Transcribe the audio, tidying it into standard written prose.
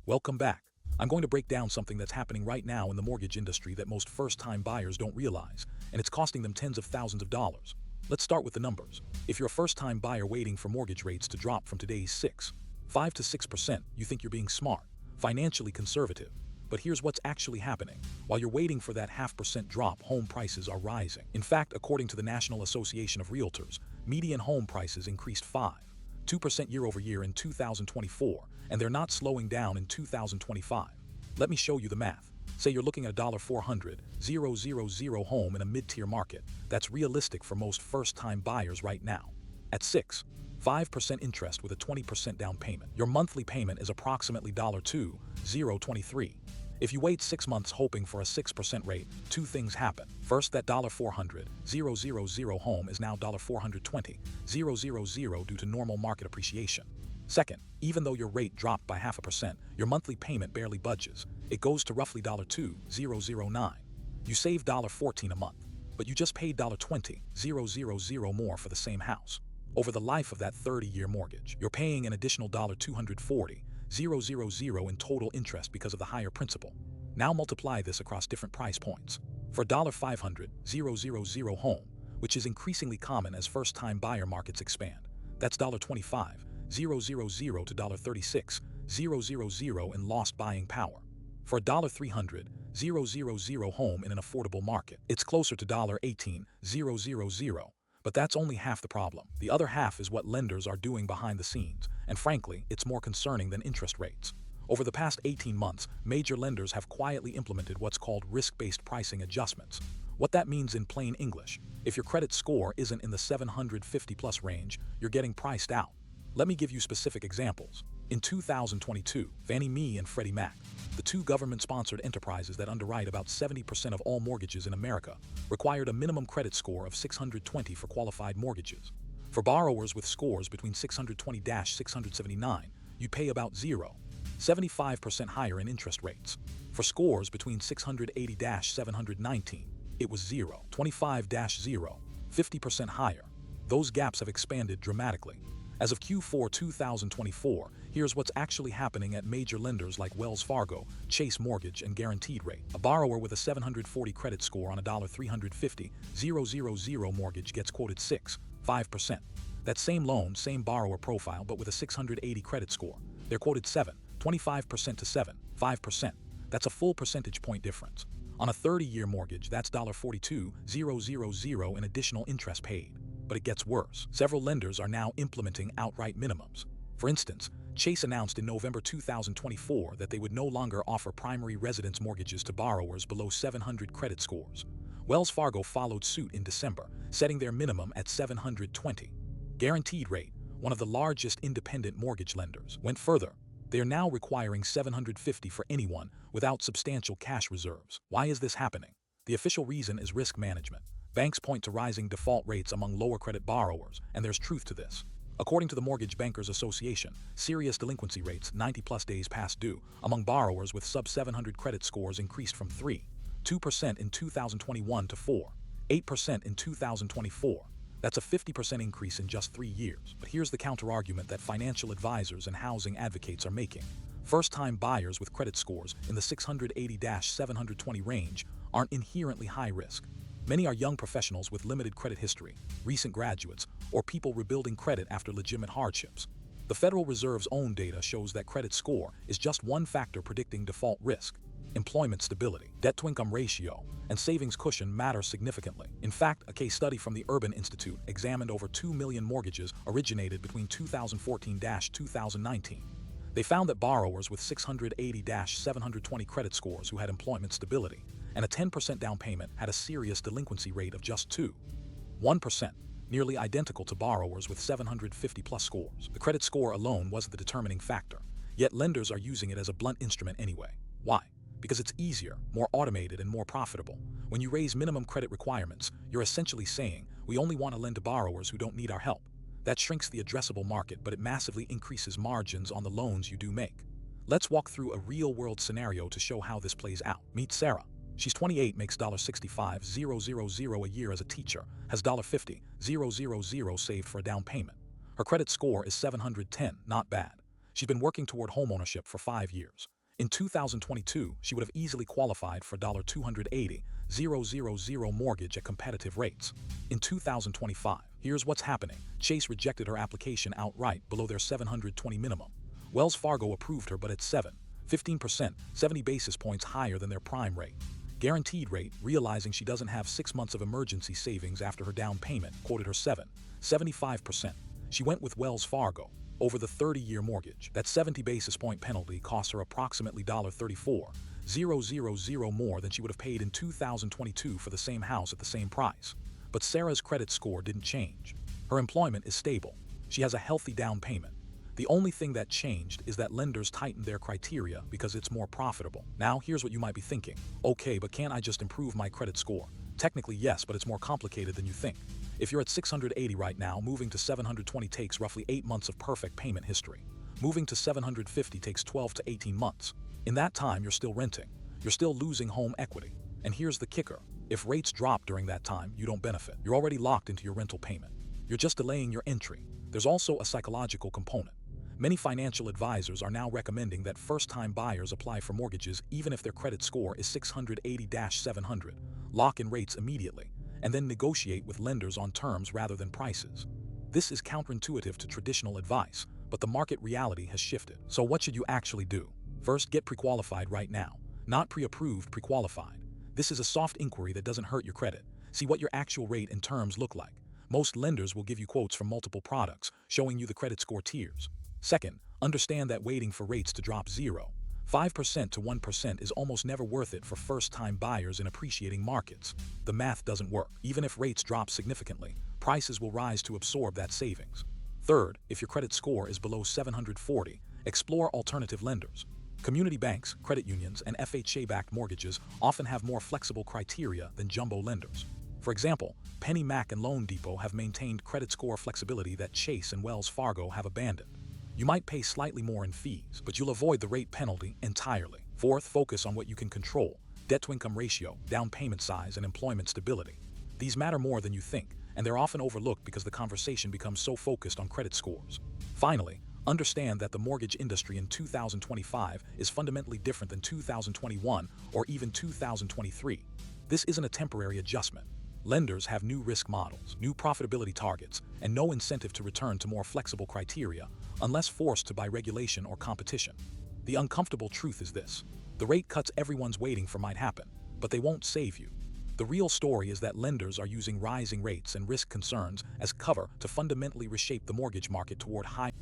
Welcome back. I'm going to break down something that's happening right now in the mortgage industry that most first-time buyers don't realize, and it's costing them tens of thousands of dollars. Let's start with the numbers. If you're a first-time buyer waiting for mortgage rates to drop from today's 5 to 6%, you think you're being smart, financially conservative. But here's what's actually happening. While you're waiting for that 0.5% drop, home prices are rising. In fact, according to the National Association of Realtors, median home prices increased 2% year over year in 2024, and they're not slowing down in 2025. Let me show you the math. Say you're looking at a $400,000 home in a mid-tier market. That's realistic for most first-time buyers right now. At 5% interest with a 20% down payment, your monthly payment is approximately $2,023. If you wait 6 months hoping for a 6% rate, two things happen. First, that $400,000 home is now $420,000 due to normal market appreciation. Second, even though your rate dropped by 0.5%, your monthly payment barely budges. It goes to roughly $2,009. You save $14 a month, but you just paid $20,000 more for the same house. Over the life of that 30-year mortgage, you're paying an additional $240,000 in total interest because of the higher principal. Now multiply this across different price points. For a $500,000 home, which is increasingly common as first-time buyer markets expand, that's $25,000 to $36,000 in lost buying power. For a $300,000 home in an affordable market, it's closer to $18,000. But that's only half the problem. The other half is what lenders are doing behind the scenes, and frankly, it's more concerning than interest rates. Over the past 18 months, major lenders have quietly implemented what's called risk-based pricing adjustments. What that means in plain English, if your credit score isn't in the 750-plus range, you're getting priced out. Let me give you specific examples. In 2022, Fannie Mae and Freddie Mac, the two government-sponsored enterprises that underwrite about 70% of all mortgages in America, required a minimum credit score of 620 for qualified mortgages. For borrowers with scores between 620-679, you pay about 75% higher in interest rates. For scores between 680-719, it was 25-50% higher. Those gaps have expanded dramatically. As of Q4 2024, here's what's actually happening at major lenders like Wells Fargo, Chase Mortgage, and Guaranteed Rate. A borrower with a 740 credit score on a $350,000 mortgage gets quoted 5%. That same loan, same borrower profile, but with a 680 credit score, they're quoted 25% to 5%. That's a full percentage point difference. On a 30-year mortgage, that's $42,000 in additional interest paid. But it gets worse. Several lenders are now implementing outright minimums. For instance, Chase announced in November 2024 that they would no longer offer primary residence mortgages to borrowers below 700 credit scores. Wells Fargo followed suit in December, setting their minimum at 720. Guaranteed Rate, one of the largest independent mortgage lenders, went further. They are now requiring 750 for anyone without substantial cash reserves. Why is this happening? The official reason is risk management. Banks point to rising default rates among lower credit borrowers, and there's truth to this. According to the Mortgage Bankers Association, serious delinquency rates 90-plus days past due among borrowers with sub-700 credit scores increased from 2% in 2021 to 8% in 2024. That's a 50% increase in just 3 years. But here's the counter-argument that financial advisors and housing advocates are making. First-time buyers with credit scores in the 680-720 range aren't inherently high risk. Many are young professionals with limited credit history, recent graduates, or people rebuilding credit after legitimate hardships. The Federal Reserve's own data shows that credit score is just one factor predicting default risk. Employment stability, debt-to-income ratio, and savings cushion matter significantly. In fact, a case study from the Urban Institute examined over 2 million mortgages originated between 2014-2019. They found that borrowers with 680-720 credit scores who had employment stability and a 10% down payment had a serious delinquency rate of just 1%, nearly identical to borrowers with 750-plus scores. The credit score alone wasn't the determining factor, yet lenders are using it as a blunt instrument anyway. Why? Because it's easier, more automated, and more profitable. When you raise minimum credit requirements, you're essentially saying, we only want to lend to borrowers who don't need our help. That shrinks the addressable market, but it massively increases margins on the loans you do make. Let's walk through a real-world scenario to show how this plays out. Meet Sarah. She's 28, makes $65,000 a year as a teacher, has $50,000 saved for a down payment. Her credit score is 710, not bad. She's been working toward homeownership for 5 years. In 2022, she would have easily qualified for $280,000 mortgage at competitive rates. In 2025, here's what's happening. Chase rejected her application outright below their 720 minimum. Wells Fargo approved her but at 15%, 70 basis points higher than their prime rate. Guaranteed rate, realizing she doesn't have 6 months of emergency savings after her down payment, quoted her 75%. She went with Wells Fargo over the 30-year mortgage. That 70 basis point penalty cost her approximately $34,000 more than she would have paid in 2022 for the same house at the same price. But Sarah's credit score didn't change. Her employment is stable. She has a healthy down payment. The only thing that changed is that lenders tightened their criteria because it's more profitable. Now, here's what you might be thinking. Okay, but can't I just improve my credit score? Technically, yes, but it's more complicated than you think. If you're at 680 right now, moving to 720 takes roughly 8 months of perfect payment history. Moving to 750 takes 12 to 18 months. In that time, you're still renting. You're still losing home equity. And here's the kicker. If rates drop during that time, you don't benefit. You're already locked into your rental payment. You're just delaying your entry. There's also a psychological component. Many financial advisors are now recommending that first-time buyers apply for mortgages even if their credit score is 680-700. Lock in rates immediately, and then negotiate with lenders on terms rather than prices. This is counterintuitive to traditional advice, but the market reality has shifted. So what should you actually do? First, get pre-qualified right now. Not pre-approved, pre-qualified. This is a soft inquiry that doesn't hurt your credit. See what your actual rate and terms look like. Most lenders will give you quotes from multiple products, showing you the credit score tiers. Second, understand that waiting for rates to drop 0.5% to 1% is almost never worth it for first-time buyers in appreciating markets. The math doesn't work. Even if rates drop significantly, prices will rise to absorb that savings. Third, if your credit score is below 740, explore alternative lenders. Community banks, credit unions, and FHA-backed mortgages often have more flexible criteria than jumbo lenders. For example, Penny Mac and Loan Depot have maintained credit score flexibility that Chase and Wells Fargo have abandoned. You might pay slightly more in fees, but you'll avoid the rate penalty entirely. Fourth, focus on what you can control: debt-to-income ratio, down payment size, and employment stability. These matter more than you think, and they're often overlooked because the conversation becomes so focused on credit scores. Finally, understand that the mortgage industry in 2025 is fundamentally different than 2021 or even 2023. This isn't a temporary adjustment. Lenders have new risk models, new profitability targets, and no incentive to return to more flexible criteria unless forced to by regulation or competition. The uncomfortable truth is this: the rate cuts everyone's waiting for might happen, but they won't save you. The real story is that lenders are using rising rates and risk concerns as cover to fundamentally reshape the mortgage market toward high